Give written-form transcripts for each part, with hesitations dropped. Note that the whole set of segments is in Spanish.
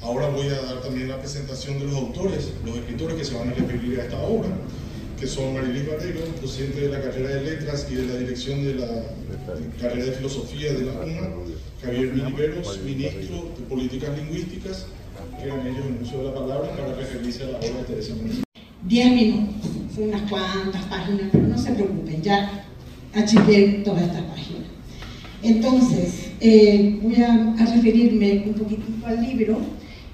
Ahora voy a dar también la presentación de los autores, los escritores que se van a referir a esta obra, que son Marilis Barrero, docente de la carrera de Letras y de la dirección de la carrera de Filosofía de la UNA, Javier Miliveros, ministro de Políticas Lingüísticas, que eran ellos en uso de la palabra para referirse a la obra de Teresa Muñoz. 10 minutos, son unas cuantas páginas, pero no se preocupen, ya achiqué todas estas páginas. Entonces, voy a referirme un poquitito al libro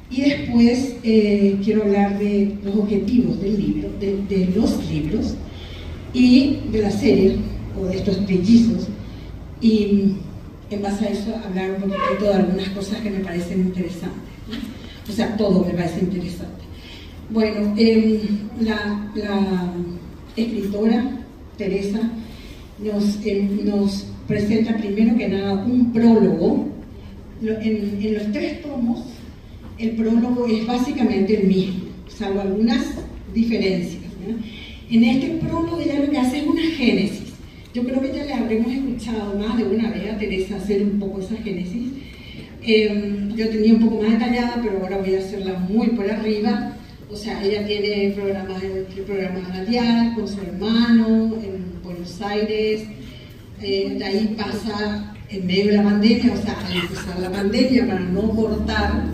y después quiero hablar de los objetivos del libro, de los libros y de la serie, o de estos trillizos, y en base a eso hablar un poquito de algunas cosas que me parecen interesantes, ¿no? O sea, todo me parece interesante. Bueno, la escritora Teresa nos presenta primero que nada un prólogo. En los 3 tomos el prólogo es básicamente el mismo, salvo algunas diferencias, ¿no? En este prólogo ella lo que hace es una génesis. Yo creo que ya le habremos escuchado más de una vez a Teresa hacer un poco esa génesis. Yo tenía un poco más detallada, pero ahora voy a hacerla muy por arriba. O sea, ella tiene programas radiales con su hermano en Buenos Aires. De ahí pasa en medio de la pandemia, o sea, al empezar la pandemia, para no cortar,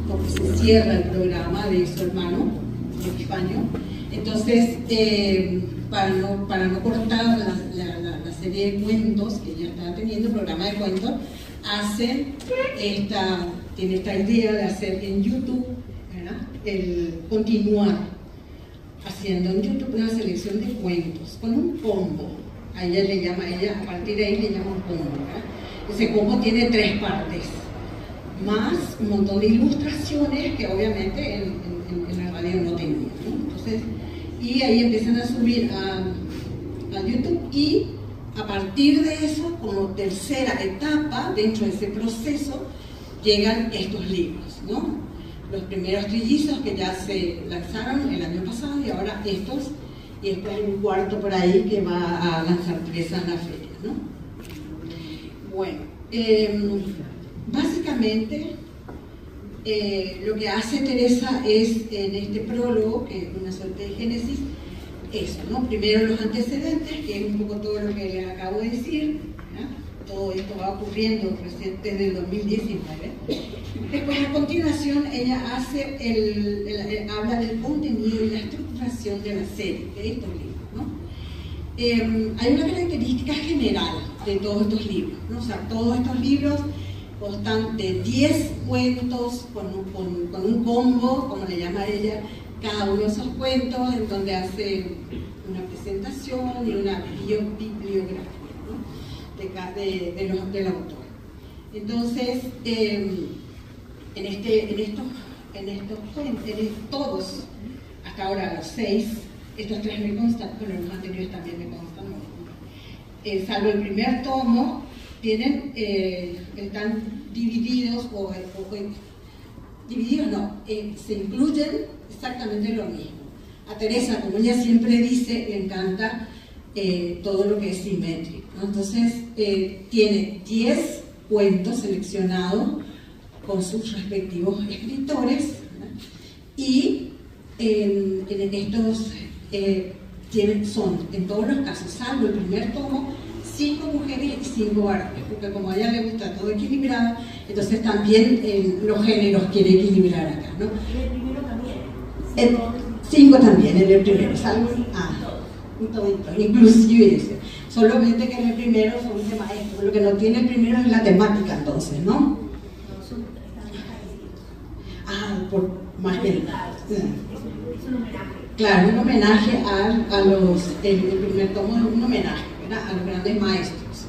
porque se cierra el programa de su hermano, Epifanio. Entonces, para no cortar la serie de cuentos que ella estaba teniendo, el programa de cuentos, tiene esta idea de hacer en YouTube, ¿verdad? El continuar haciendo en YouTube una selección de cuentos con un combo. A ella a partir de ahí le llama un combo, ¿verdad? Ese combo tiene 3 partes, más un montón de ilustraciones que obviamente en la radio no tenía, ¿no? Entonces, y ahí empiezan a subir a YouTube, y a partir de eso, como tercera etapa dentro de ese proceso, llegan estos libros, ¿no? Los primeros trillizos que ya se lanzaron el año pasado, y ahora estos, y después hay un cuarto por ahí que va a lanzar Teresa en la feria, ¿no? Bueno, básicamente lo que hace Teresa es, en este prólogo, que es una suerte de génesis, eso, ¿no? Primero los antecedentes, que es un poco todo lo que les acabo de decir, ¿no? Todo esto va ocurriendo desde el 2019. Después, a continuación, ella hace habla del contenido y la estructuración de la serie, de estos libros, ¿no? Hay una característica general de todos estos libros, ¿no? O sea, todos estos libros constan de 10 cuentos con un combo, como le llama ella, cada uno de esos cuentos, en donde hace una presentación y una bibliografía, ¿no? del autor. Entonces, todos, hasta ahora los 6, estos 3 me constan, pero los anteriores también me constan, ¿no? Salvo el primer tomo, están divididos, divididos no, se incluyen exactamente lo mismo. A Teresa, como ella siempre dice, le encanta todo lo que es simétrico, ¿no? Entonces, tiene 10 cuentos seleccionados con sus respectivos escritores, ¿no? Y en estos son, en todos los casos, salvo el primer tomo, 5 mujeres y 5 varones, porque como a ella le gusta todo equilibrado, entonces también los géneros quiere equilibrar acá, ¿no? ¿En el primero también? 5 también, en el primero, salvo un todito, inclusive ese. Solamente que en el primero son de maestro, lo que no tiene el primero es la temática, entonces, ¿no? Por más que... Es un homenaje. Claro, un homenaje el primer tomo es un homenaje, ¿verdad? A los grandes maestros.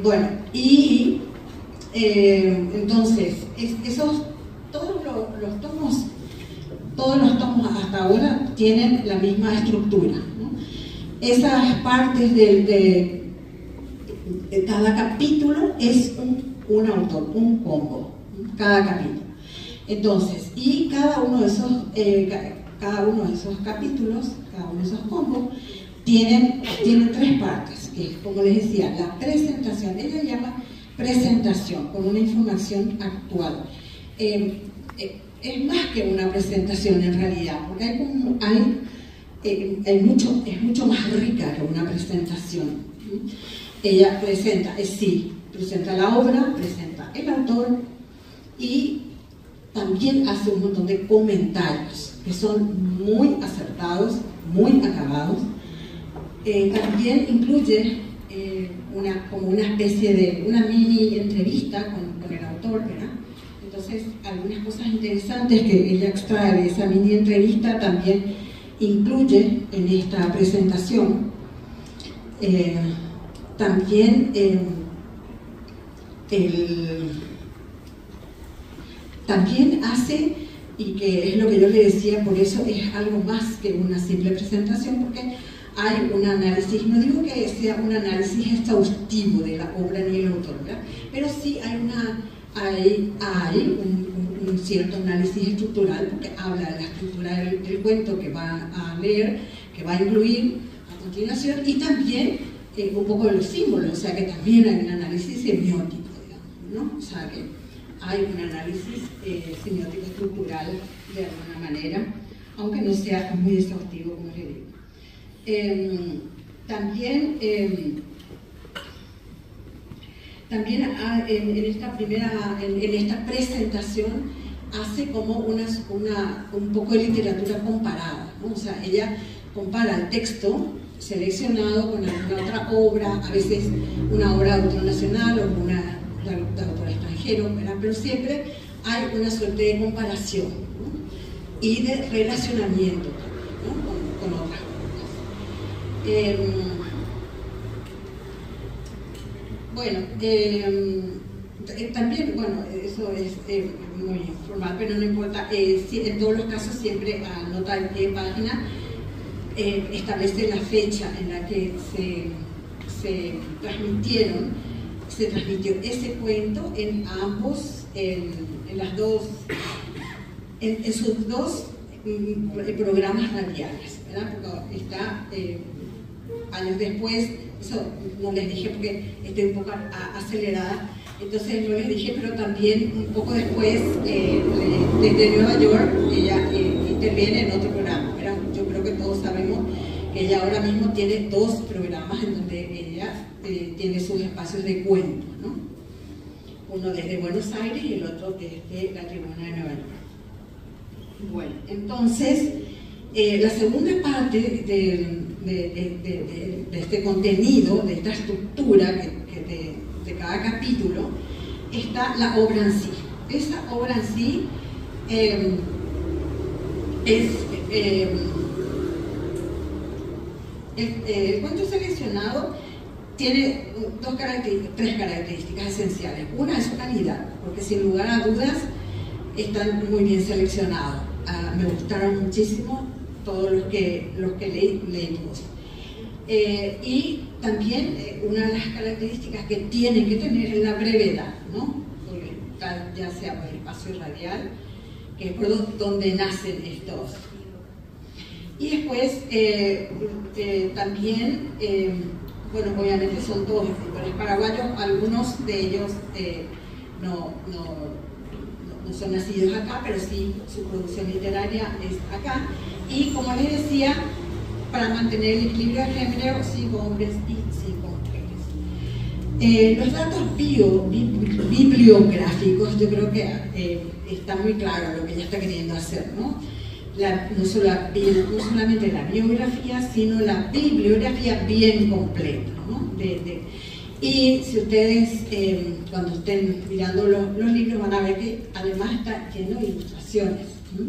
Bueno, y entonces, todos los tomos hasta ahora tienen la misma estructura, ¿no? Esas partes de cada capítulo es un autor, un combo, cada capítulo. Entonces, y cada uno de esos capítulos, cada uno de esos combos, tienen 3 partes, que es, como les decía, la presentación. Ella llama presentación, con una información actual. es más que una presentación en realidad, porque es mucho más rica que una presentación. Ella presenta la obra, presenta el autor y también hace un montón de comentarios que son muy acertados, muy acabados. También incluye como una especie de una mini entrevista con el autor, ¿verdad? Entonces, algunas cosas interesantes que ella extrae de esa mini entrevista también incluye en esta presentación. También hace, y que es lo que yo le decía, por eso es algo más que una simple presentación, porque hay un análisis, no digo que sea un análisis exhaustivo de la obra ni el autor, ¿verdad? Pero sí hay un cierto análisis estructural, porque habla de la estructura del cuento que va a leer, que va a incluir a continuación, y también un poco de los símbolos, o sea que también hay un análisis semiótico, digamos, ¿no? O sea que hay un análisis semiótico estructural de alguna manera, aunque no sea muy exhaustivo, como le digo. También en esta presentación hace como un poco de literatura comparada, ¿no? O sea, ella compara el texto seleccionado con alguna otra obra, a veces una obra de autor nacional o una de autor extranjero, ¿verdad? Pero siempre hay una suerte de comparación, ¿no? Y de relacionamiento, ¿no? con otras obras. También, bueno, eso es muy formal, pero no importa, en todos los casos siempre anota en qué página, establece la fecha en la que se transmitió ese cuento en ambos, en sus dos programas radiales, ¿verdad? Porque está años después, eso no les dije porque estoy un poco acelerada, entonces no les dije, pero también un poco después, desde Nueva York, ella interviene en otro programa, ¿verdad? Yo creo que todos sabemos que ella ahora mismo tiene dos programas en donde ella tiene sus espacios de cuento, ¿no? Uno desde Buenos Aires y el otro desde la Tribuna de Nueva York. Bueno, entonces, la segunda parte de este contenido, de esta estructura de cada capítulo, está la obra en sí. Esa obra en sí el cuento seleccionado tiene tres características esenciales. Una es su calidad, porque sin lugar a dudas están muy bien seleccionados. Me gustaron muchísimo todos los que leímos. Y también una de las características que tienen que tener es la brevedad, ¿no? Ya sea por el espacio radial, que es por donde nacen estos. Y después también, bueno, obviamente son todos escritores paraguayos, algunos de ellos no son nacidos acá, pero sí su producción literaria es acá. Y como les decía, para mantener el equilibrio de género, 5 hombres y 5 mujeres. Los datos bibliográficos, yo creo que está muy claro lo que ella está queriendo hacer, ¿no? No solamente la biografía, sino la bibliografía bien completa, ¿no? Y si ustedes, cuando estén mirando los libros, van a ver que además está lleno de ilustraciones, ¿no?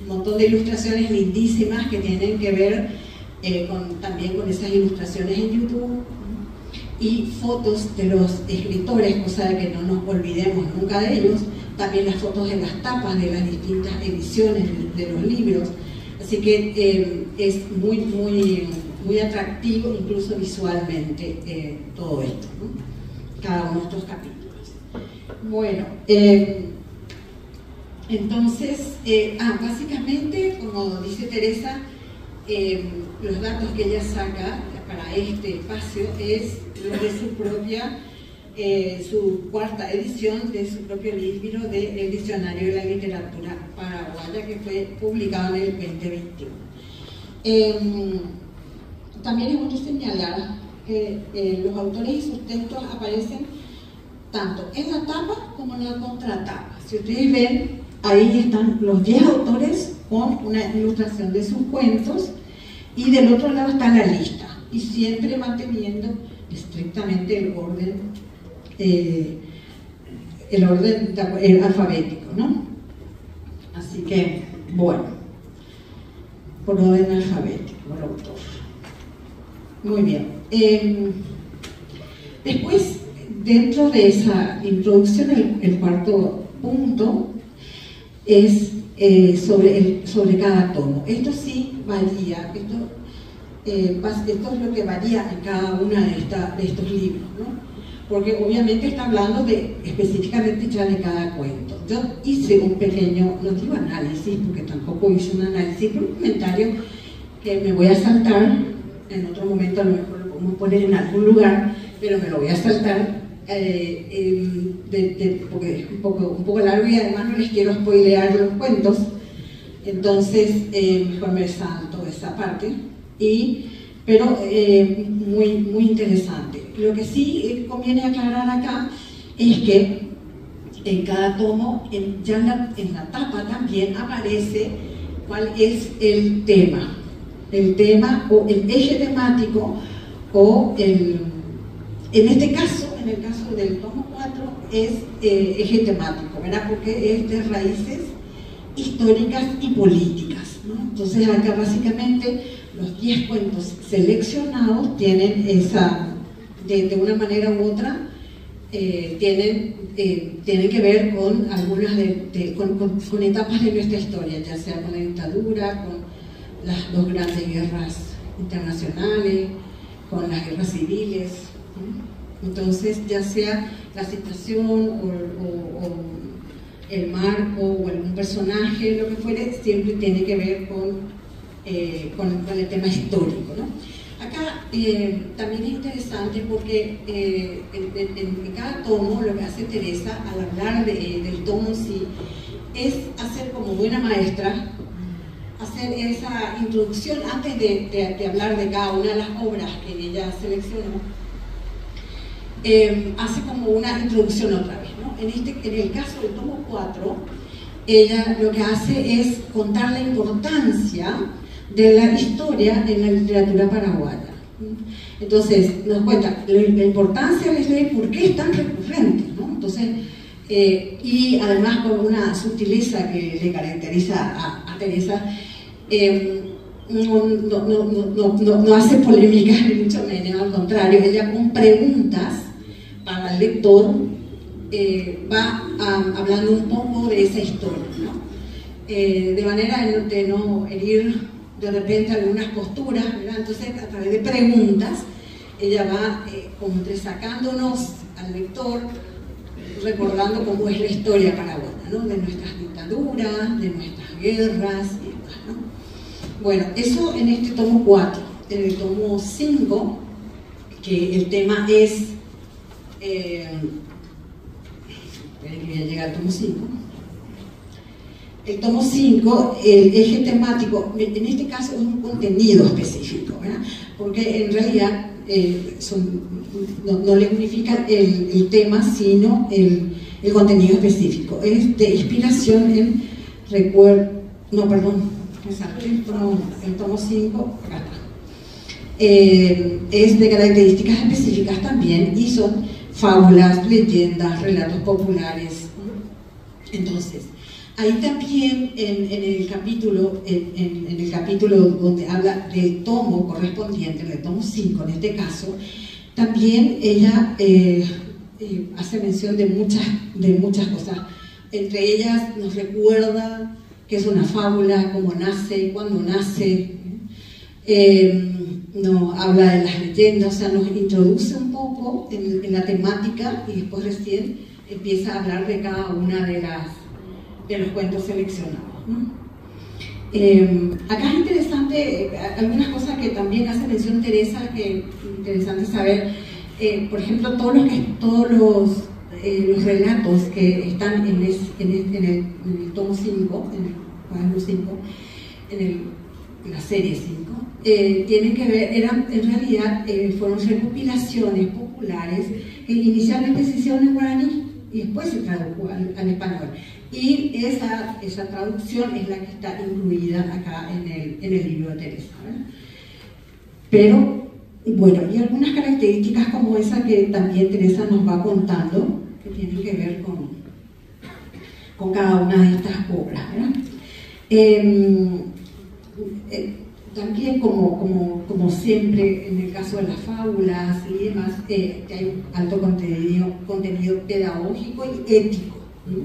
Un montón de ilustraciones lindísimas que tienen que ver también con esas ilustraciones en YouTube, ¿no? Y fotos de los escritores, cosa de que no nos olvidemos nunca de ellos. También las fotos de las tapas de las distintas ediciones de los libros. Así que es muy atractivo, incluso visualmente, todo esto, ¿no? Cada uno de estos capítulos. Bueno, entonces, básicamente, como dice Teresa, los datos que ella saca para este espacio es lo de su propia su cuarta edición de su propio libro de El Diccionario de la Literatura Paraguaya, que fue publicado en el 2021. También es bueno señalar que los autores y sus textos aparecen tanto en la tapa como en la contratapa. Si ustedes ven, ahí están los 10 autores con una ilustración de sus cuentos, y del otro lado está la lista, y siempre manteniendo estrictamente el orden alfabético, ¿no? Así que, bueno, por orden alfabético, el autor. Muy bien. Después, dentro de esa introducción, el cuarto punto es sobre cada tomo. Esto sí varía, esto es lo que varía en cada uno de estos libros, ¿no? Porque obviamente está hablando específicamente ya de cada cuento. Yo hice un pequeño, no digo análisis, porque tampoco hice un análisis, pero un comentario que me voy a saltar, en otro momento a lo mejor lo podemos poner en algún lugar, pero me lo voy a saltar, porque es un poco largo y además no les quiero spoilear los cuentos, entonces mejor me salto esa parte, pero muy interesante. Lo que sí conviene aclarar acá es que en cada tomo, ya en la tapa también aparece cuál es el tema o el eje temático, o en este caso, en el caso del tomo 4, es eje temático, ¿verdad? Porque es de raíces históricas y políticas, ¿no? Entonces acá básicamente los 10 cuentos seleccionados tienen esa, de una manera u otra, tienen que ver con algunas con etapas de nuestra historia, ya sea con la dictadura, con las dos grandes guerras internacionales, con las guerras civiles, ¿no? Entonces, ya sea la situación o el marco o algún personaje, lo que fuere, siempre tiene que ver con el tema histórico, ¿no? Acá también es interesante porque en cada tomo lo que hace Teresa al hablar del tomo en sí es hacer, como buena maestra, hacer esa introducción antes de hablar de cada una de las obras que ella seleccionó. Hace como una introducción otra vez, ¿no? En el caso del tomo 4, ella lo que hace es contar la importancia de la historia en la literatura paraguaya. Entonces nos cuenta la importancia de la historia y por qué es tan recurrente, ¿no? Entonces, y además con una sutileza que le caracteriza a Teresa, no hace polémicas ni mucho menos, al contrario, ella con preguntas para el lector va hablando un poco de esa historia, ¿no? De manera de no herir de repente algunas posturas, ¿verdad? Entonces a través de preguntas ella va como sacándonos al lector, recordando cómo es la historia paraguaya, ¿no? De nuestras dictaduras, de nuestras guerras y demás, ¿no? Bueno, eso en este tomo 4. En el tomo 5, que el tema es voy a llegar al tomo 5. El tomo 5, el eje temático, en este caso es un contenido específico, ¿verdad? Porque en realidad no le unifican el tema, sino el contenido específico. Es de inspiración en recuerdo, no, perdón, el tomo 5, acá está. Es de características específicas también, y son fábulas, leyendas, relatos populares. Entonces, ahí también en el capítulo donde habla del tomo correspondiente, del tomo 5 en este caso, también ella hace mención de muchas cosas. Entre ellas nos recuerda que es una fábula, cómo nace, cuándo nace, nos habla de las leyendas, o sea, nos introduce un poco en la temática y después recién empieza a hablar de cada una de los cuentos seleccionados, ¿no? Acá es interesante algunas cosas que también hace mención Teresa, que es interesante saber. por ejemplo, todos los relatos que están en el tomo 5, en el cuaderno 5, en la serie 5, tienen que ver, en realidad fueron recopilaciones populares que inicialmente se hicieron en guaraní y después se tradujo al español. Y esa traducción es la que está incluida acá en el libro de Teresa, ¿verdad? Pero, bueno, y algunas características como esa que también Teresa nos va contando, que tienen que ver con cada una de estas obras, ¿verdad? También como siempre en el caso de las fábulas y demás, que hay un alto contenido pedagógico y ético, ¿no?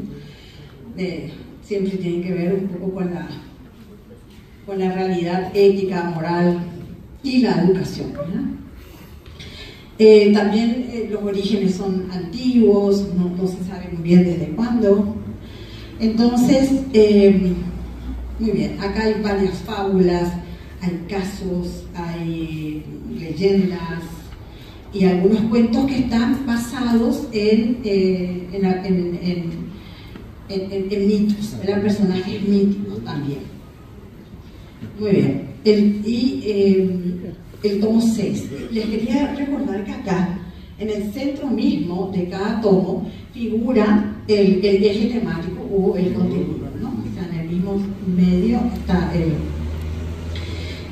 Siempre tiene que ver un poco con la realidad ética, moral y la educación, ¿no? También los orígenes son antiguos, no se sabe muy bien desde cuándo. Entonces, muy bien, acá hay varias fábulas, hay casos, hay leyendas y algunos cuentos que están basados en mitos, eran personajes míticos también. Muy bien, el tomo 6. Les quería recordar que acá, en el centro mismo de cada tomo, figura el eje temático o el contenido, ¿no? O sea, en el mismo medio está el...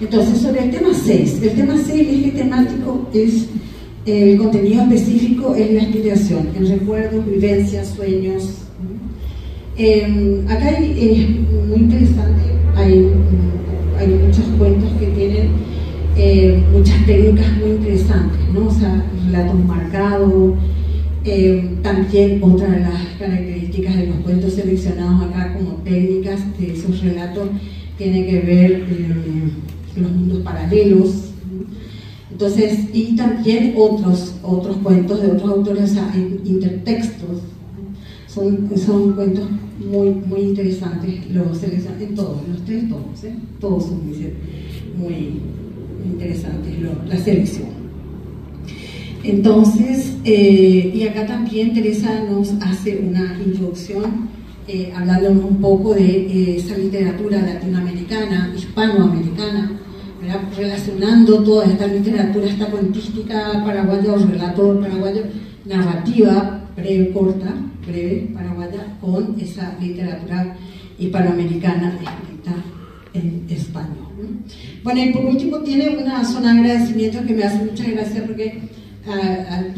Entonces, sobre el tema 6, el eje temático es el contenido específico, es la inspiración en recuerdos, vivencias, sueños. Acá es muy interesante, hay muchos cuentos que tienen muchas técnicas muy interesantes, ¿no? O sea, relatos marcados. También otra de las características de los cuentos seleccionados acá como técnicas de esos relatos tiene que ver los mundos paralelos. Entonces, y también otros cuentos de otros autores, o sea, intertextos. Son cuentos muy interesantes, los seleccionan en todos, los 3 tomos, todos son muy interesantes la selección. Entonces, y acá también Teresa nos hace una introducción hablándonos un poco de esa literatura latinoamericana, hispanoamericana, ¿verdad? Relacionando toda esta literatura, esta cuentística paraguaya o relato paraguayo, narrativa breve, paraguaya, con esa literatura hispanoamericana escrita en español, ¿no? Bueno, y por último tiene una zona de agradecimiento que me hace mucha gracia porque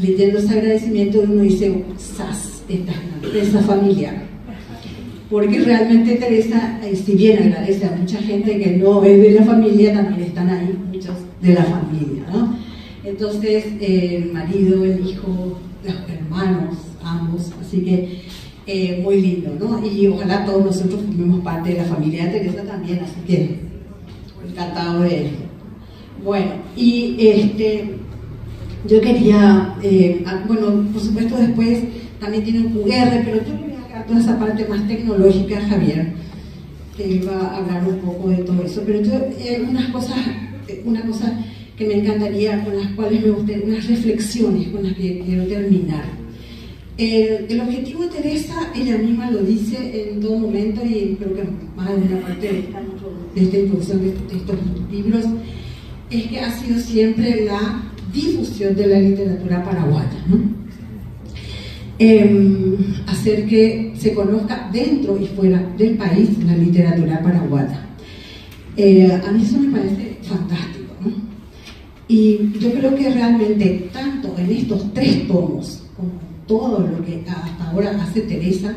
leyendo ese agradecimiento uno dice, ¡zas! Esta es una empresa familiar. Porque realmente Teresa, si bien agradece a mucha gente que no es de la familia, también están ahí muchos de la familia, ¿no? Entonces, el marido, el hijo, los hermanos, ambos, así que muy lindo, ¿no? Y ojalá todos nosotros formemos parte de la familia de Teresa también, así que encantado de él. Bueno, y yo quería, bueno, por supuesto después también tiene un QR, pero yo le voy a dejar toda esa parte más tecnológica a Javier, que va a hablar un poco de todo eso, pero yo, una cosa que me encantaría, con las cuales me gustaría, unas reflexiones con las que quiero terminar. El objetivo de Teresa, ella misma lo dice en todo momento, y creo que más de una parte de esta introducción de estos libros, es que ha sido siempre la difusión de la literatura paraguaya, ¿no? Hacer que se conozca dentro y fuera del país la literatura paraguaya. A mí eso me parece fantástico, ¿no? Y yo creo que realmente, tanto en estos 3 tomos, como todo lo que hasta ahora hace Teresa,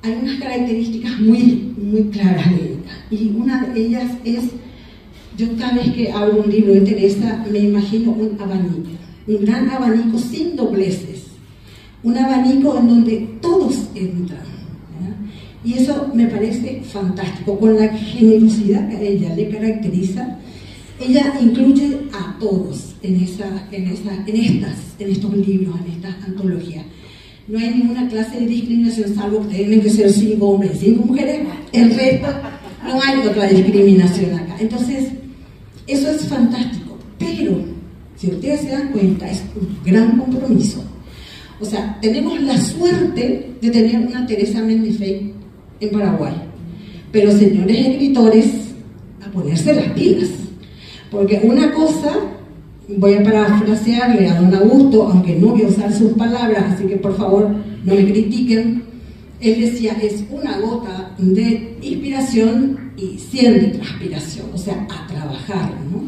hay unas características muy claras de ella. Y una de ellas es, yo cada vez que abro un libro de Teresa me imagino un abanico, un gran abanico sin dobleces, un abanico en donde todos entran, ¿verdad? Y eso me parece fantástico, con la generosidad que a ella le caracteriza. Ella incluye a todos en estos libros, en estas antologías. No hay ninguna clase de discriminación, salvo que tienen que ser 5 hombres y 5 mujeres. El resto, no hay otra discriminación acá. Entonces, eso es fantástico. Pero Si ustedes se dan cuenta, es un gran compromiso. O sea, tenemos la suerte de tener una Teresa Mendife en Paraguay. Pero, señores escritores, a ponerse las pilas. Porque una cosa, voy a parafrasearle a don Augusto, aunque no voy a usar sus palabras, así que por favor no me critiquen. Él decía, es una gota de inspiración y 100 de transpiración, o sea, a trabajar, ¿no?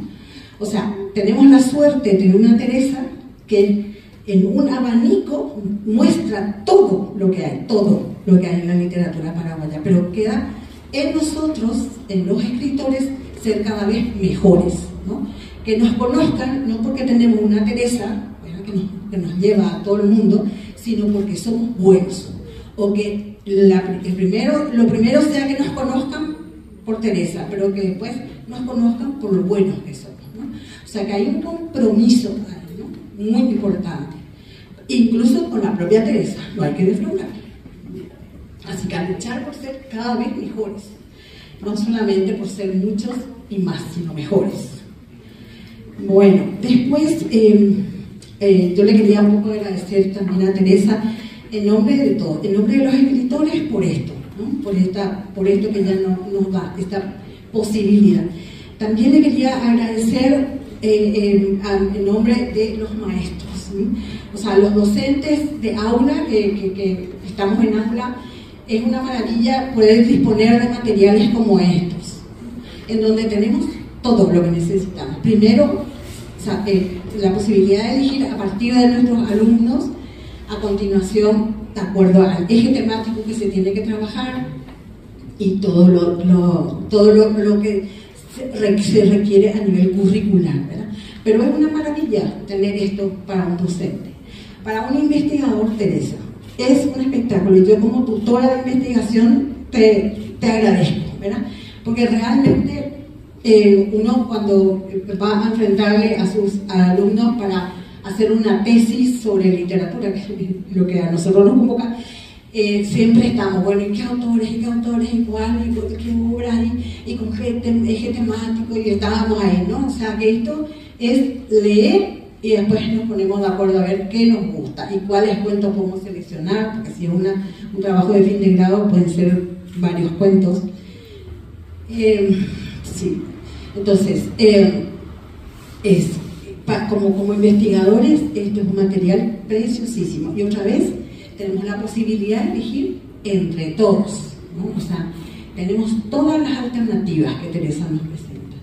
O sea, tenemos la suerte de tener una Teresa que en un abanico muestra todo lo que hay en la literatura paraguaya, pero queda en nosotros, en los escritores, ser cada vez mejores, ¿no? Que nos conozcan, no porque tenemos una Teresa, ¿verdad?, que nos lleva a todo el mundo, sino porque somos buenos. O que lo primero sea que nos conozcan por Teresa, pero que después nos conozcan por lo buenos que somos, ¿no? O sea que hay un compromiso ahí, ¿no?, muy importante, incluso con la propia Teresa, no hay que defraudar. Así que a luchar por ser cada vez mejores, no solamente por ser muchos y más, sino mejores. Bueno, después yo le quería un poco agradecer también a Teresa en nombre de todos, en nombre de los escritores, por esto, ¿no? por esto que ella nos da, esta posibilidad. También le quería agradecer en nombre de los maestros, ¿sí? O sea, los docentes de aula, que estamos en aula, es una maravilla poder disponer de materiales como estos, en donde tenemos todo lo que necesitamos. Primero, o sea, la posibilidad de elegir a partir de nuestros alumnos. A continuación, de acuerdo al eje temático que se tiene que trabajar y todo lo que se requiere a nivel curricular, ¿verdad? Pero es una maravilla tener esto para un docente. Para un investigador, Teresa, es un espectáculo, y yo como tutora de investigación te agradezco, ¿verdad? Porque realmente uno, cuando va a enfrentarle a sus alumnos para hacer una tesis sobre literatura, que es lo que a nosotros nos convoca, siempre estamos, bueno, ¿y qué autores, y cuál, y qué obras, y con qué eje temático? Y estábamos ahí, ¿no? O sea, que esto es leer y después nos ponemos de acuerdo a ver qué nos gusta y cuáles cuentos podemos seleccionar, porque si es un trabajo de fin de grado pueden ser varios cuentos. Sí, entonces, como investigadores, esto es un material preciosísimo. Y otra vez, tenemos la posibilidad de elegir entre todos, ¿no? O sea, tenemos todas las alternativas que Teresa nos presenta.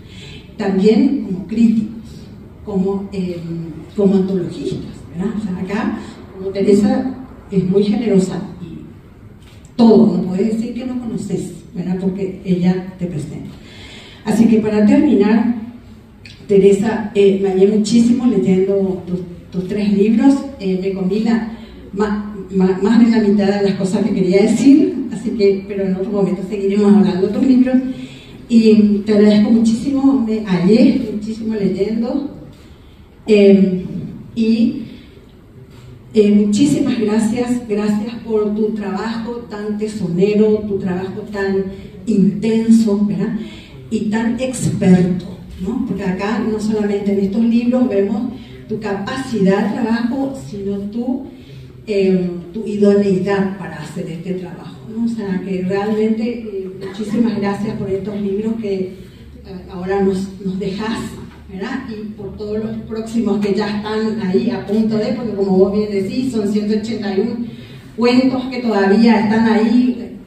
También como críticos, como antologistas, ¿verdad? O sea, acá, como Teresa es muy generosa y todo, no puedes decir que no conoces, ¿verdad? Porque ella te presenta. Así que para terminar, Teresa, me hallé muchísimo leyendo tus 3 libros, me comí más de la mitad de las cosas que quería decir, así que, pero en otro momento seguiremos hablando de tus libros, y te agradezco muchísimo, me hallé muchísimo leyendo, y muchísimas gracias por tu trabajo tan tesonero, tu trabajo tan intenso, ¿verdad?, y tan experto, ¿no? Porque acá no solamente en estos libros vemos tu capacidad de trabajo, sino tu idoneidad para hacer este trabajo, ¿no? O sea, que realmente muchísimas gracias por estos libros que ahora nos dejás, ¿verdad? Y por todos los próximos que ya están ahí a punto de, porque como vos bien decís, son 181 cuentos que todavía están ahí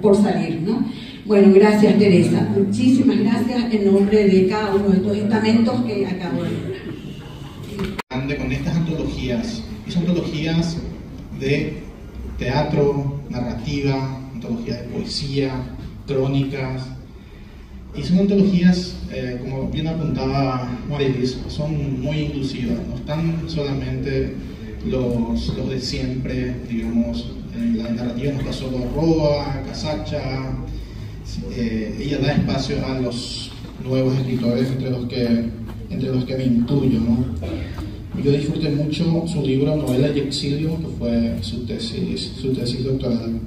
por salir, ¿no? Bueno, gracias Teresa, muchísimas gracias en nombre de cada uno de estos estamentos que acabo de nombrar. Con estas antologías, y son antologías de teatro, narrativa, antologías de poesía, crónicas, y son antologías, como bien apuntaba Marilis, son muy inclusivas, no están solamente los de siempre, digamos, en la narrativa no está solo Roa, Casacha. Ella da espacio a los nuevos escritores, entre los que me incluyo, ¿no? Yo disfruté mucho su libro Novela y Exilio, que fue su tesis doctoral.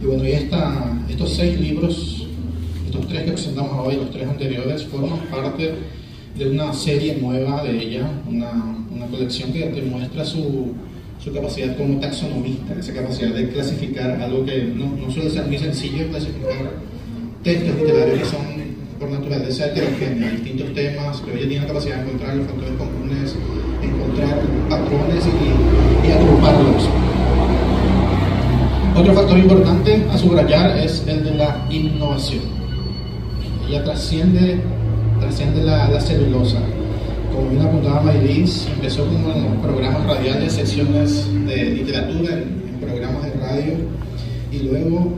Y bueno, y estos 6 libros, estos 3 que presentamos hoy, los 3 anteriores, forman parte de una serie nueva de ella, una colección que demuestra su capacidad como taxonomista, esa capacidad de clasificar algo que no suele ser muy sencillo, clasificar textos literarios que son por naturaleza heterogéneos, distintos temas, pero ella tiene la capacidad de encontrar los factores comunes, encontrar patrones y agruparlos. Otro factor importante a subrayar es el de la innovación. Ella trasciende la celulosa. Como bien apuntaba Maylis, empezó como en programas radiales, secciones de literatura, en programas de radio, y luego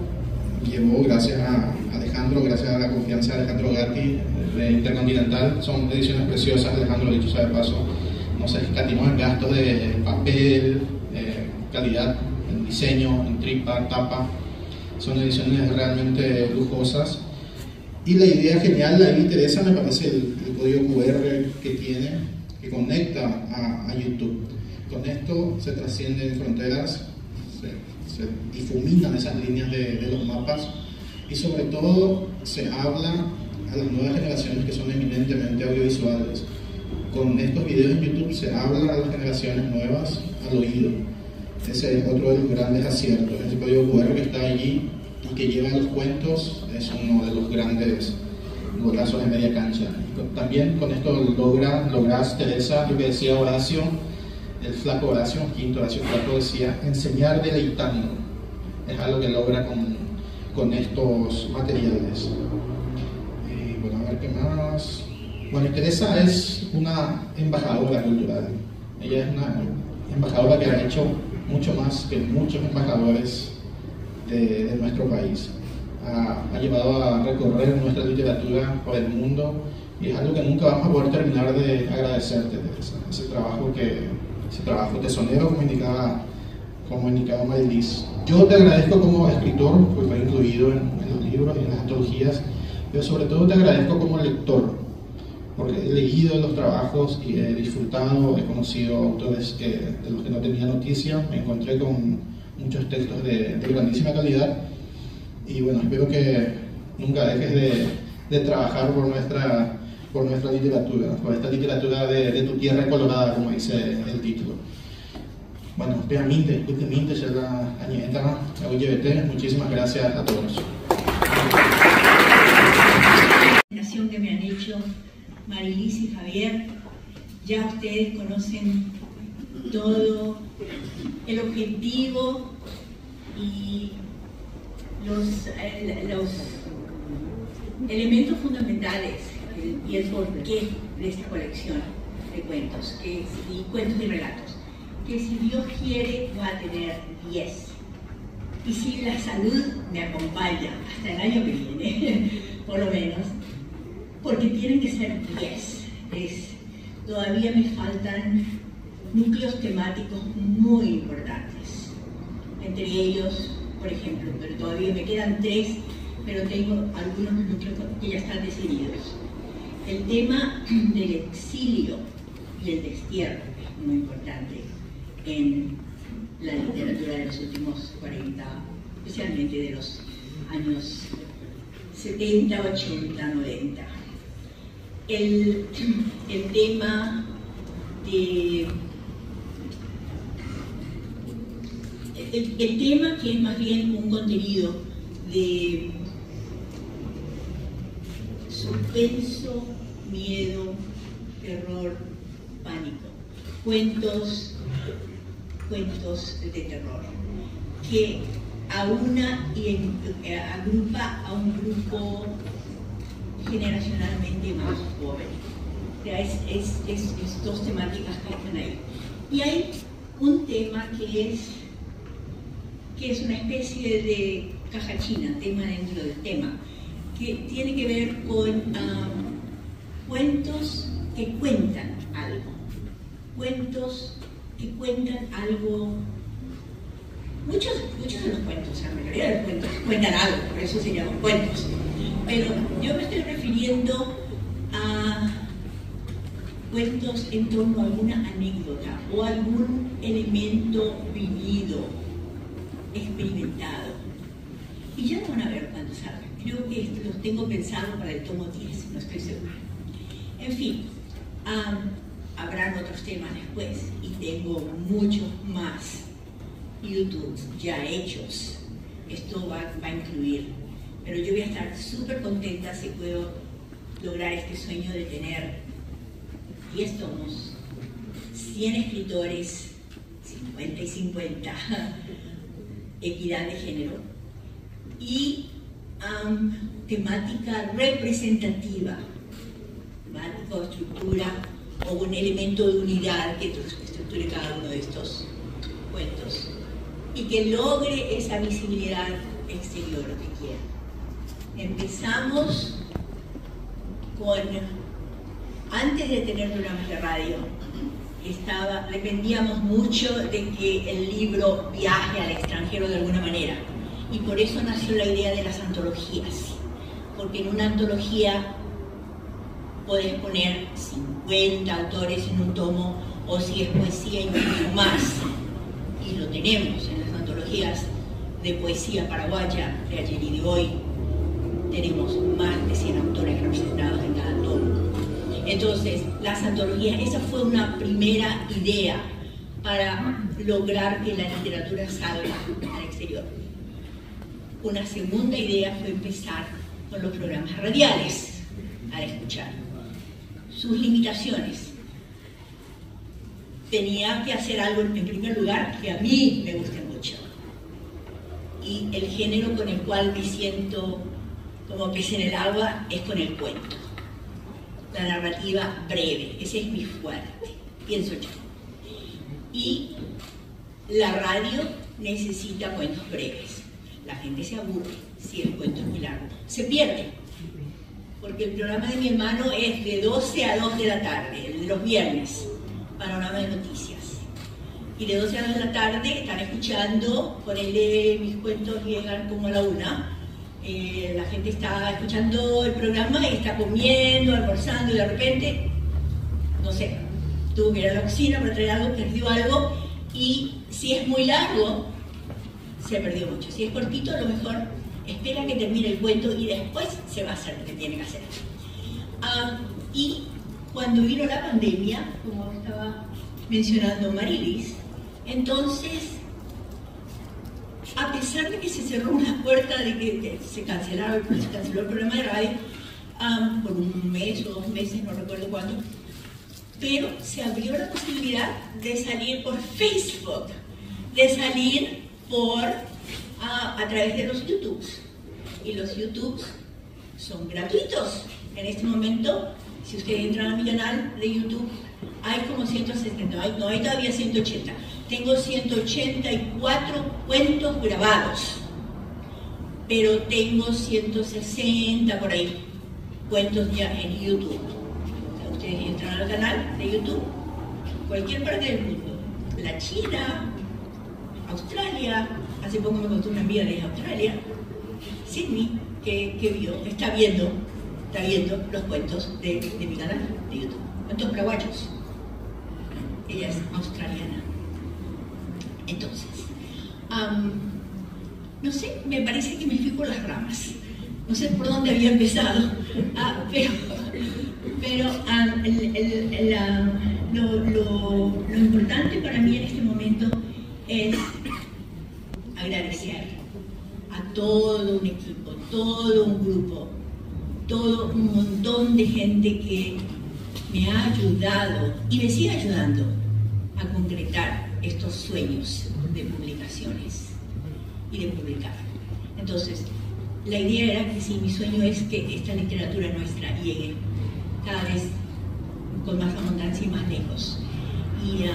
llevó, gracias a Alejandro, gracias a la confianza de Alejandro Gatti, de Intercontinental. Son ediciones preciosas, Alejandro, dicho sea de paso, no se escatimó en gastos de papel, calidad, en diseño, en tripa, tapa. Son ediciones realmente lujosas. Y la idea genial ahí, Teresa, me parece el código QR que tiene, que conecta a YouTube. Con esto se trascienden fronteras, se difuminan esas líneas de los mapas, y sobre todo se habla a las nuevas generaciones que son eminentemente audiovisuales. Con estos videos en YouTube se habla a las generaciones nuevas al oído. Ese es otro de los grandes aciertos. Ese código QR que está allí y que lleva los cuentos es uno de los grandes golazos de media cancha. También con esto logras, Teresa, lo que decía Horacio, el flaco Horacio, quinto Horacio Flaco, decía: enseñar deleitando. Es algo que logra con estos materiales. Y bueno, a ver qué más. Bueno, Teresa es una embajadora cultural. Ella es una embajadora que ha hecho mucho más que muchos embajadores de nuestro país. Ha llevado a recorrer nuestra literatura por el mundo, y es algo que nunca vamos a poder terminar de agradecerte, Teresa. Ese trabajo tesonero, como indicaba Maylis. Yo te agradezco como escritor, porque fue incluido en los libros y en las antologías, pero sobre todo te agradezco como lector, porque he leído los trabajos y he disfrutado, he conocido autores de los que no tenía noticia, me encontré con muchos textos de grandísima calidad, y bueno, espero que nunca dejes de trabajar por nuestra literatura, por esta literatura de tu tierra colorada, como dice el título. Bueno, muchísimas gracias a todos. La presentación que me han hecho Maylis y Javier, ya ustedes conocen todo el objetivo y los elementos fundamentales y el porqué de esta colección de cuentos y cuentos y relatos, que si Dios quiere va a tener 10, y si la salud me acompaña hasta el año que viene, por lo menos, porque tienen que ser 10. Todavía me faltan núcleos temáticos muy importantes, entre ellos, por ejemplo, pero todavía me quedan 3, pero tengo algunos núcleos que ya están decididos. El tema del exilio y el destierro es muy importante en la literatura de los últimos 40, especialmente de los años 70, 80, 90. El tema el tema que es más bien un contenido de suspenso, miedo, terror, pánico, cuentos de terror, que aúna y agrupa a un grupo generacionalmente más joven. O sea, es dos temáticas que están ahí. Y hay un tema que es una especie de caja china, tema dentro del tema, que tiene que ver con cuentos que cuentan algo. Cuentos que cuentan algo. Muchos de los cuentos, la mayoría de los cuentos cuentan algo, por eso se llaman cuentos. Pero yo me estoy refiriendo a cuentos en torno a alguna anécdota o algún elemento vivido, experimentado. Y ya lo van a ver cuando salgan. Creo que los tengo pensado para el tomo 10, no estoy segura. En fin, Habrán otros temas después y tengo muchos más YouTube ya hechos. Esto va a incluir, pero yo voy a estar súper contenta si puedo lograr este sueño de tener 10 tomos, 100 escritores, 50 y 50, equidad de género y temática representativa, temática o estructura o un elemento de unidad que estructure cada uno de estos cuentos y que logre esa visibilidad exterior que quiero. Empezamos con, antes de tener programas de radio, dependíamos mucho de que el libro viaje al extranjero de alguna manera y por eso nació la idea de las antologías, porque en una antología podés poner 50 autores en un tomo o si es poesía incluso más, y lo tenemos en las antologías de poesía paraguaya de ayer y de hoy, tenemos más de 100 autores representados en cada tomo. Entonces, las antologías, esa fue una primera idea para lograr que la literatura salga al exterior. Una segunda idea fue empezar con los programas radiales al escuchar. Sus limitaciones. Tenía que hacer algo, en primer lugar, que a mí me guste mucho. Y el género con el cual me siento como pez en el agua es con el cuento. La narrativa breve, ese es mi fuerte, pienso yo. Y la radio necesita cuentos breves. La gente se aburre si el cuento es muy largo. Se pierde, porque el programa de mi hermano es de 12 a 2 de la tarde, el de los viernes, panorama de noticias. Y de 12 a 2 de la tarde están escuchando, ponele mis cuentos llegan como a la 1. La gente está escuchando el programa y está comiendo, almorzando y de repente, no sé, tuvo que ir a la cocina para traer algo, perdió algo y si es muy largo, se perdió mucho. Si es cortito, a lo mejor espera que termine el cuento y después se va a hacer lo que tiene que hacer. Y cuando vino la pandemia, como estaba mencionando Marilis, entonces, a pesar de que se cerró una puerta, de que se canceló el programa de radio por un mes o 2 meses, no recuerdo cuándo, pero se abrió la posibilidad de salir por Facebook, de salir a través de los YouTubes. Y los YouTubes son gratuitos. En este momento, si ustedes entran a mi canal de YouTube, hay como 170, no hay todavía 180. Tengo 184 cuentos grabados, pero tengo 160 por ahí cuentos ya en YouTube. O sea, ustedes entran al canal de YouTube, cualquier parte del mundo, la China, Australia, hace poco me contó una amiga de Australia, Sydney, que está viendo los cuentos de mi canal de YouTube, cuentos paraguayos. Ella es australiana. Entonces, no sé, me parece que me fui por las ramas. No sé por dónde había empezado, pero lo importante para mí en este momento es agradecer a todo un equipo, todo un grupo, todo un montón de gente que me ha ayudado y me sigue ayudando a concretar estos sueños de publicaciones y de publicar. Entonces, la idea era que mi sueño es que esta literatura nuestra llegue cada vez con más abundancia y más lejos. Y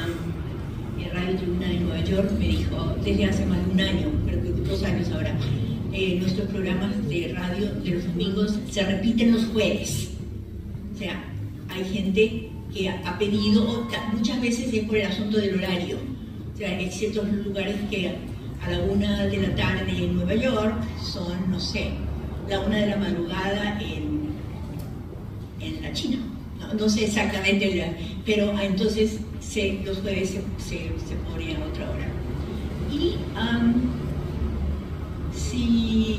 Radio Tribuna de Nueva York me dijo, desde hace más de un año, creo que 2 años ahora, nuestros programas de radio de los domingos se repiten los jueves. O sea, hay gente que ha pedido, muchas veces es por el asunto del horario. O sea, hay ciertos lugares que a la 1 de la tarde en Nueva York son, no sé, la 1 de la madrugada en la China. No sé exactamente, pero entonces los jueves se pone a otra hora. Y si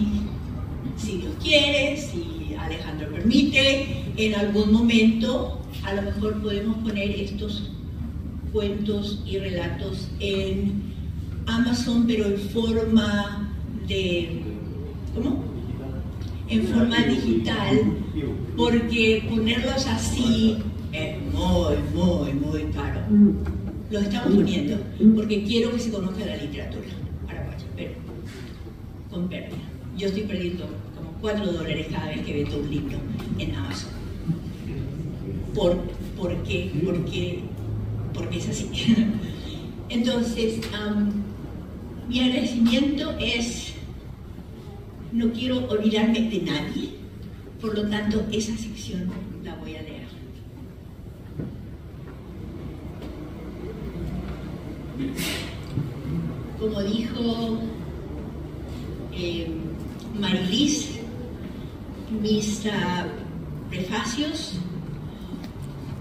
Dios quiere, si si Alejandro permite, en algún momento a lo mejor podemos poner estos cuentos y relatos en Amazon, pero en forma de, ¿cómo? En forma digital, porque ponerlos así es muy caro. Los estamos poniendo porque quiero que se conozca la literatura paraguaya, pero con pérdida. Yo estoy perdiendo como $4 cada vez que vendo un libro en Amazon. ¿Por qué? Porque es así. Entonces, mi agradecimiento es, no quiero olvidarme de nadie, por lo tanto esa sección la voy a leer. Como dijo Marilis, mis prefacios,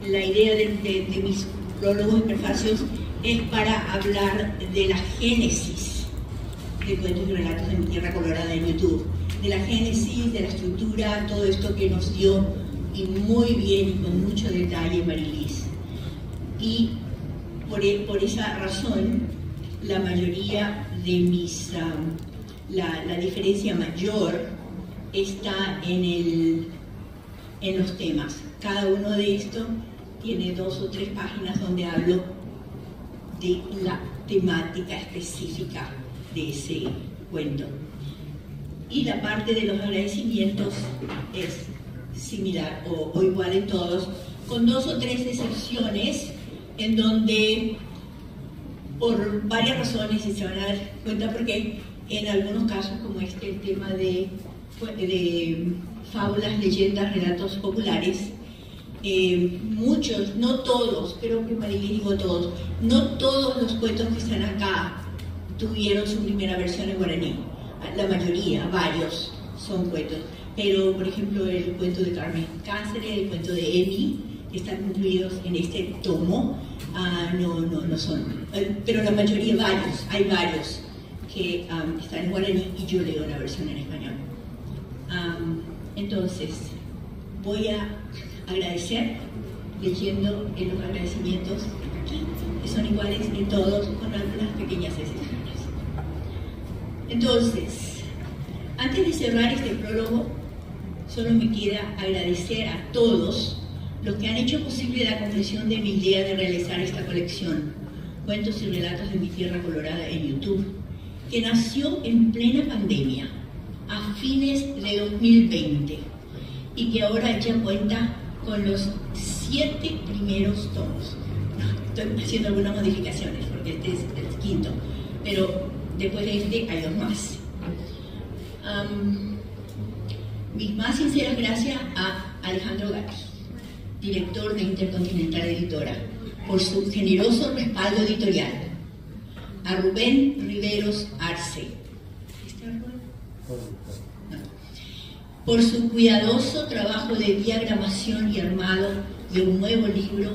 la idea de mis prólogos y prefacios es para hablar de la génesis de Cuentos y Relatos de mi Tierra Colorada en YouTube, de la génesis, de la estructura, todo esto que nos dio y muy bien y con mucho detalle Marilis. Y por esa razón, la mayoría de mis, la diferencia mayor está en los temas. Cada uno de estos tiene 2 o 3 páginas donde hablo de la temática específica de ese cuento. Y la parte de los agradecimientos es similar o igual en todos, con 2 o 3 excepciones en donde por varias razones, y se van a dar cuenta porque en algunos casos como el tema de fábulas, leyendas, relatos populares, muchos, no todos, creo que Marilis dijo todos, no todos los cuentos que están acá tuvieron su primera versión en guaraní. La mayoría, varios, son cuentos. Pero, por ejemplo, el cuento de Carmen Cáceres, el cuento de Emi, que están incluidos en este tomo, no son. Pero la mayoría, hay varios que están en guaraní y yo leo la versión en español. Entonces, voy a agradecer leyendo en los agradecimientos aquí, que son iguales en todos, con algunas pequeñas excepciones. Entonces, antes de cerrar este prólogo, solo me queda agradecer a todos los que han hecho posible la comprensión de mi idea de realizar esta colección, Cuentos y Relatos de mi Tierra Colorada en YouTube, que nació en plena pandemia, a fines de 2020, y que ahora ya cuenta con los 7 primeros tomos. Estoy haciendo algunas modificaciones, porque este es el 5º, pero después de este hay 2 más. Mis más sinceras gracias a Alejandro Gatti, director de Intercontinental Editora, por su generoso respaldo editorial. A Rubén Riveros Arce, por su cuidadoso trabajo de diagramación y armado de un nuevo libro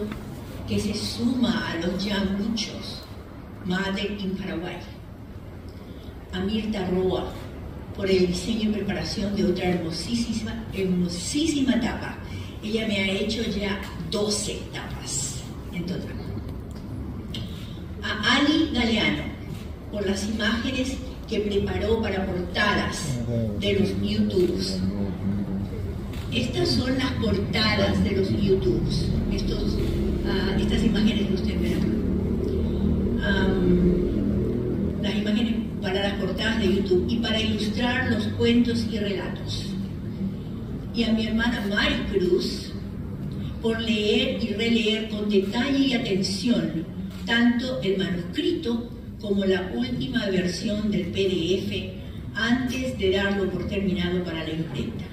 que se suma a los ya muchos Made in Paraguay. A Mirta Roa, por el diseño y preparación de otra hermosísima tapa. Ella me ha hecho ya 12 tapas en total. A Ali Galeano, por las imágenes que preparó para portadas de los YouTubes. Estas son las portadas de los YouTubes, estas imágenes que usted ve. Las imágenes para las portadas de YouTube y para ilustrar los cuentos y relatos. Y a mi hermana Mari Cruz, por leer y releer con detalle y atención tanto el manuscrito como la última versión del PDF antes de darlo por terminado para la imprenta.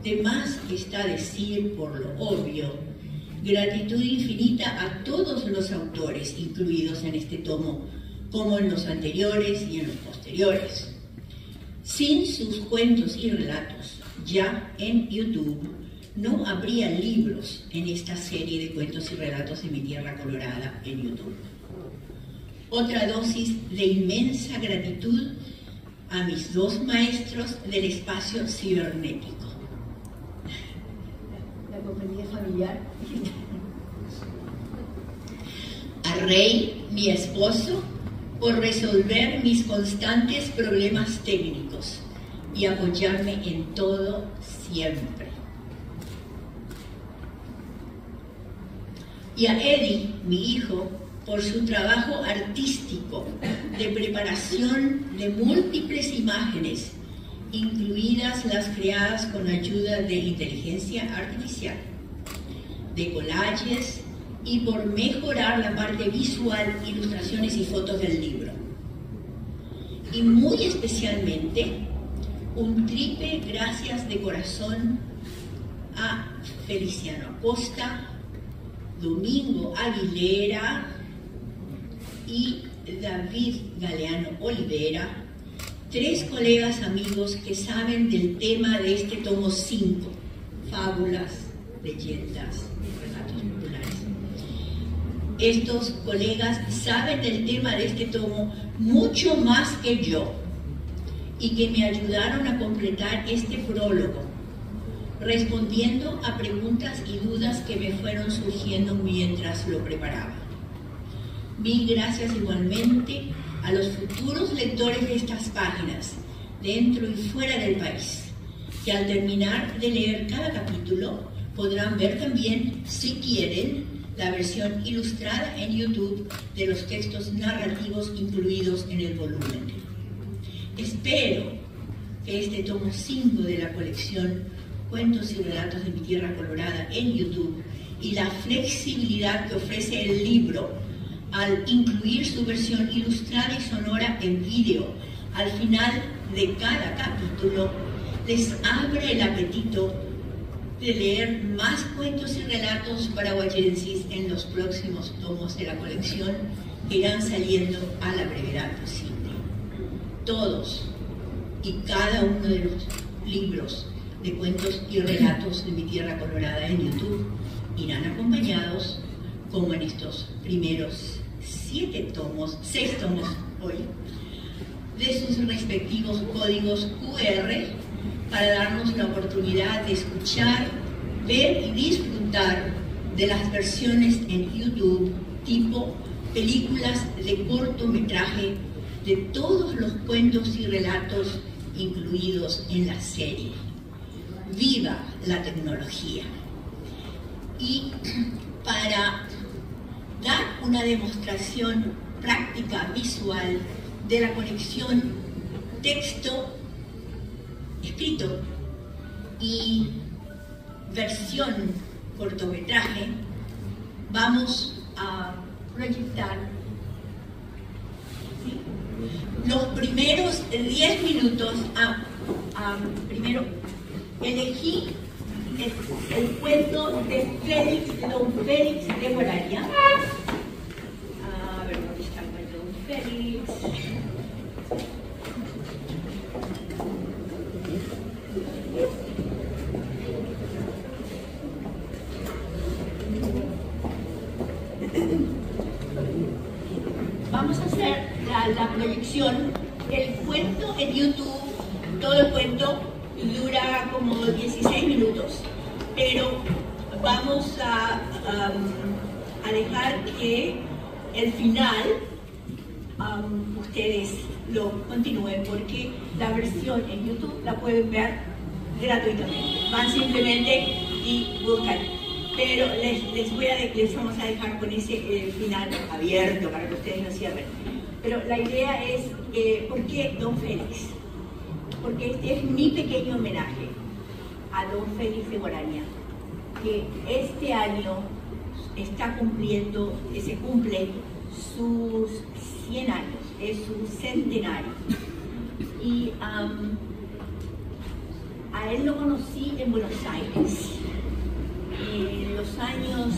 De más está decir, por lo obvio, gratitud infinita a todos los autores incluidos en este tomo, como en los anteriores y en los posteriores. Sin sus cuentos y relatos, ya en YouTube, no habría libros en esta serie de cuentos y relatos de mi Tierra Colorada en YouTube. Otra dosis de inmensa gratitud a mis 2 maestros del espacio cibernético, compañía familiar. A Rey, mi esposo, por resolver mis constantes problemas técnicos y apoyarme en todo siempre. Y a Eddie, mi hijo, por su trabajo artístico de preparación de múltiples imágenes, incluidas las creadas con ayuda de inteligencia artificial, de collages y por mejorar la parte visual, ilustraciones y fotos del libro. Y muy especialmente, un triple gracias de corazón a Feliciano Acosta, Domingo Aguilera y David Galeano Olivera, 3 colegas amigos que saben del tema de este tomo 5, fábulas, leyendas, relatos populares. Estos colegas saben del tema de este tomo mucho más que yo y que me ayudaron a completar este prólogo, respondiendo a preguntas y dudas que me fueron surgiendo mientras lo preparaba. Mil gracias igualmente a los futuros lectores de estas páginas, dentro y fuera del país, que al terminar de leer cada capítulo podrán ver también, si quieren, la versión ilustrada en YouTube de los textos narrativos incluidos en el volumen. Espero que este tomo 5 de la colección Cuentos y Relatos de mi Tierra Colorada en YouTube y la flexibilidad que ofrece el libro al incluir su versión ilustrada y sonora en vídeo al final de cada capítulo, les abre el apetito de leer más cuentos y relatos paraguayenses en los próximos tomos de la colección que irán saliendo a la brevedad posible. Todos y cada uno de los libros de cuentos y relatos de mi Tierra Colorada en YouTube irán acompañados, como en estos primeros 6 tomos hoy, de sus respectivos códigos QR para darnos la oportunidad de escuchar, ver y disfrutar de las versiones en YouTube tipo películas de cortometraje de todos los cuentos y relatos incluidos en la serie. ¡Viva la tecnología! Y para dar una demostración práctica visual de la conexión texto-escrito y versión cortometraje, vamos a proyectar los primeros 10 minutos. Primero elegí el cuento de Don Félix de Guarania. A ver, ¿dónde está el cuento de Don Félix? Vamos a hacer la proyección. El cuento en YouTube, todo el cuento dura como 16 minutos, pero vamos a dejar que el final ustedes lo continúen, porque la versión en YouTube la pueden ver gratuitamente. Van simplemente y buscan, pero les vamos a dejar con ese final abierto para que ustedes lo cierren. Pero la idea es, ¿por qué Don Félix? Porque este es mi pequeño homenaje a Don Félix de Guarania, que este año se cumple sus 100 años, es su centenario. Y a él lo conocí en Buenos Aires, en los años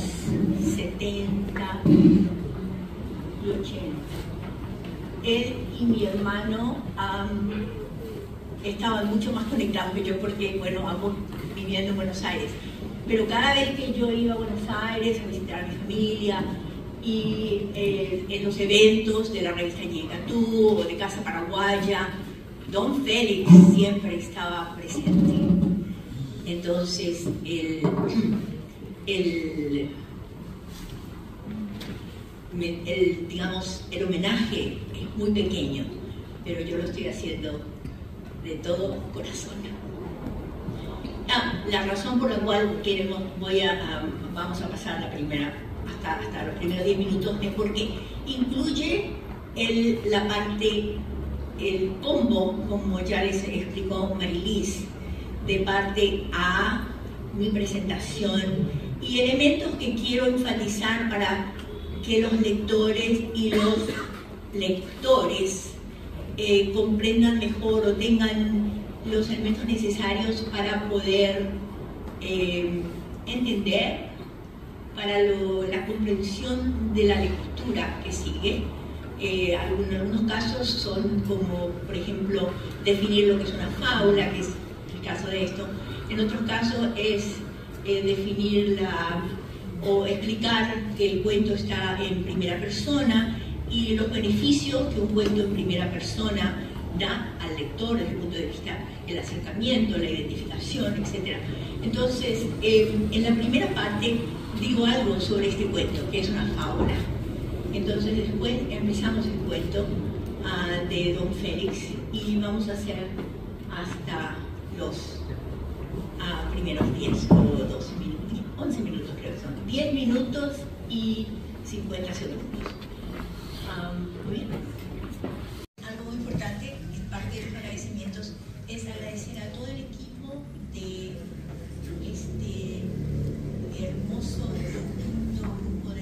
70 y 80. Él y mi hermano estaban mucho más conectados que yo, porque, bueno, ambos viviendo en Buenos Aires. Pero cada vez que yo iba a Buenos Aires a visitar a mi familia y en los eventos de la revista Ñecatú o de Casa Paraguaya, Don Félix siempre estaba presente. Entonces, digamos, el homenaje es muy pequeño, pero yo lo estoy haciendo de todo corazón. La razón por la cual vamos a pasar hasta los primeros 10 minutos es porque incluye la parte, el combo, como ya les explicó Marilis, de parte A, mi presentación, y elementos que quiero enfatizar para que los lectores y los lectores comprendan mejor o tengan los elementos necesarios para poder entender, para la comprensión de la lectura que sigue. En algunos casos son como, por ejemplo, definir lo que es una fábula, que es el caso de esto. En otros casos es definir o explicar que el cuento está en primera persona y los beneficios que un cuento en primera persona da al lector desde el punto de vista del acercamiento, la identificación, etc. Entonces, en la primera parte digo algo sobre este cuento, que es una fábula. Entonces después empezamos el cuento de Don Félix y vamos a hacer hasta los primeros 10 o 12 minutos, 11 minutos creo que son, 10 minutos y 50 segundos. Muy bien. Algo muy importante, parte de los agradecimientos, es agradecer a todo el equipo de este hermoso grupo de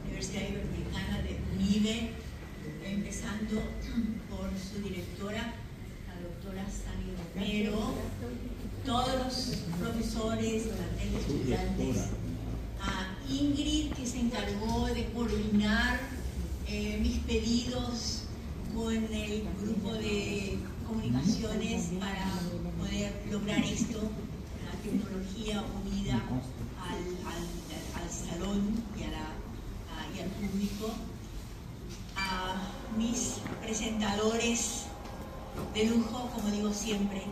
Universidad Iberoamericana de UNIBE, empezando por su directora, la doctora Sally Romero, todos los profesores, plantel de estudiantes, a Ingrid, que se encargó de coordinar mis pedidos con el grupo de comunicaciones para poder lograr esto, la tecnología unida al salón y al público, a mis presentadores de lujo, como digo siempre,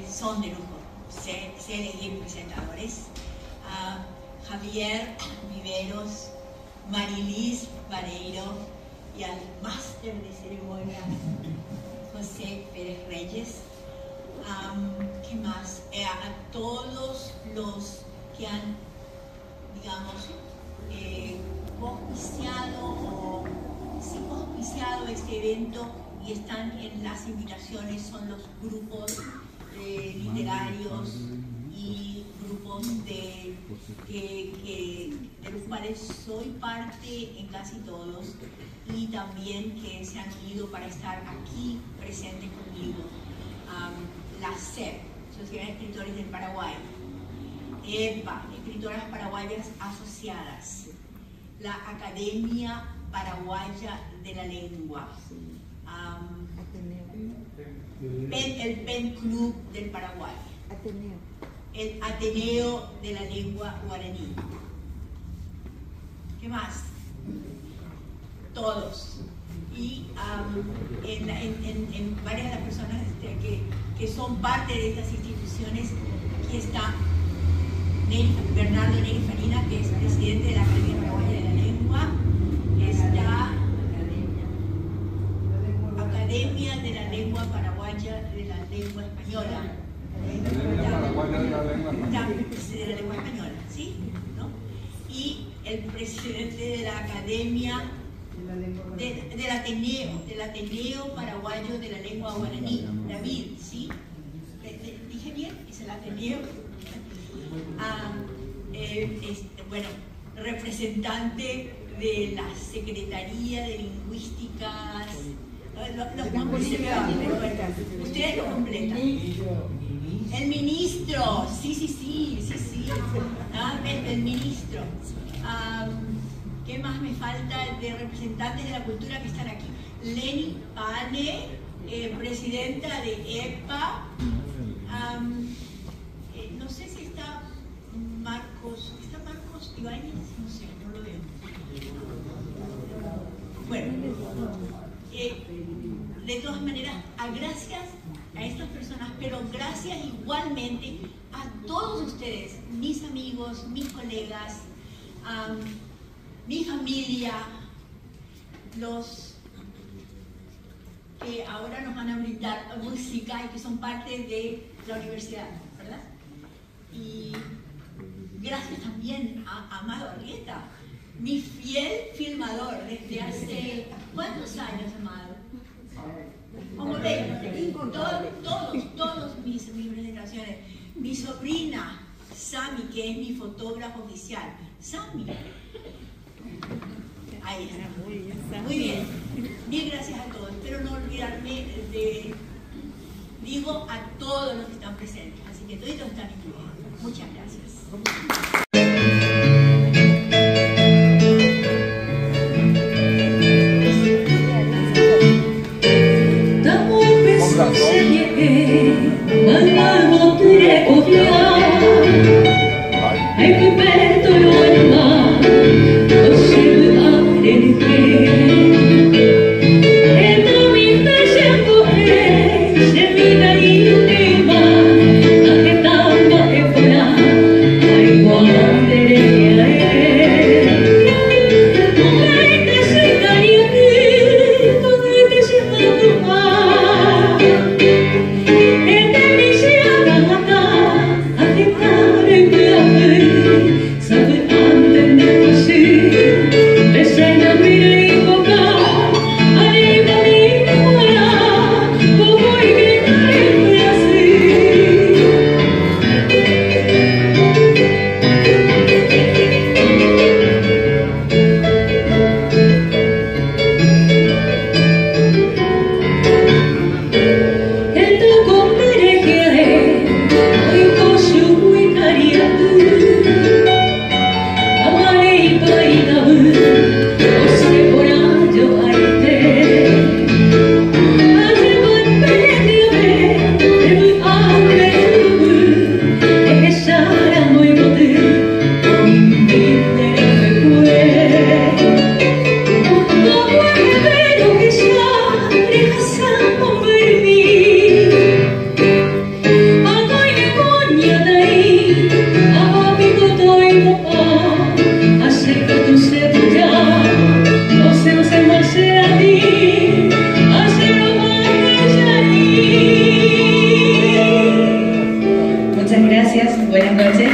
son de lujo, sé elegir presentadores, a Javier Viveros, Marilis Vareiro y al máster de ceremonia José Pérez Reyes. ¿Qué más? A todos los que han, digamos, auspiciado este evento y están en las invitaciones, son los grupos literarios y grupos de los cuales soy parte en casi todos, y también que se han unido para estar aquí presentes conmigo. La SEP, Sociedad de Escritores del Paraguay, EPA, Escritoras Paraguayas Asociadas, la Academia Paraguaya de la Lengua, el PEN Club del Paraguay, el Ateneo de la Lengua Guaraní. ¿Qué más? Todos. Y en varias de las personas que son parte de estas instituciones, aquí está Bernardo Neri Farina, que es presidente de la Academia Paraguaya de la Lengua, está Academia de la Lengua Paraguaya de la Lengua Española, de la Lengua Española, ¿sí? ¿No? Y el presidente de la Academia del Ateneo Paraguayo de la Lengua Guaraní, David, ¿sí? ¿Dije bien? Es el Ateneo. Bueno, representante de la Secretaría de Lingüísticas, los nombres se van, pero bueno, ustedes lo completan. El ministro, sí. El ministro. ¿Qué más me falta de representantes de la cultura que están aquí? Leni Pane, presidenta de EPA. No sé si está Marcos Ibáñez, no sé, no lo veo. Bueno, de todas maneras, gracias a estas personas, pero gracias gracias igualmente a todos ustedes, mis amigos, mis colegas, mi familia, los que ahora nos van a brindar música y que son parte de la universidad, ¿verdad? Y gracias también a Amado Arrieta, mi fiel filmador desde hace... ¿Cuántos años, Amado? Como 20, todos mis presentaciones. Mi sobrina, Sami, que es mi fotógrafo oficial. Sami. Ahí está. Muy bien. Bien, gracias a todos. Espero no olvidarme digo a todos los que están presentes. Así que todos están incluidos. Muchas gracias. Muchas gracias, buenas noches.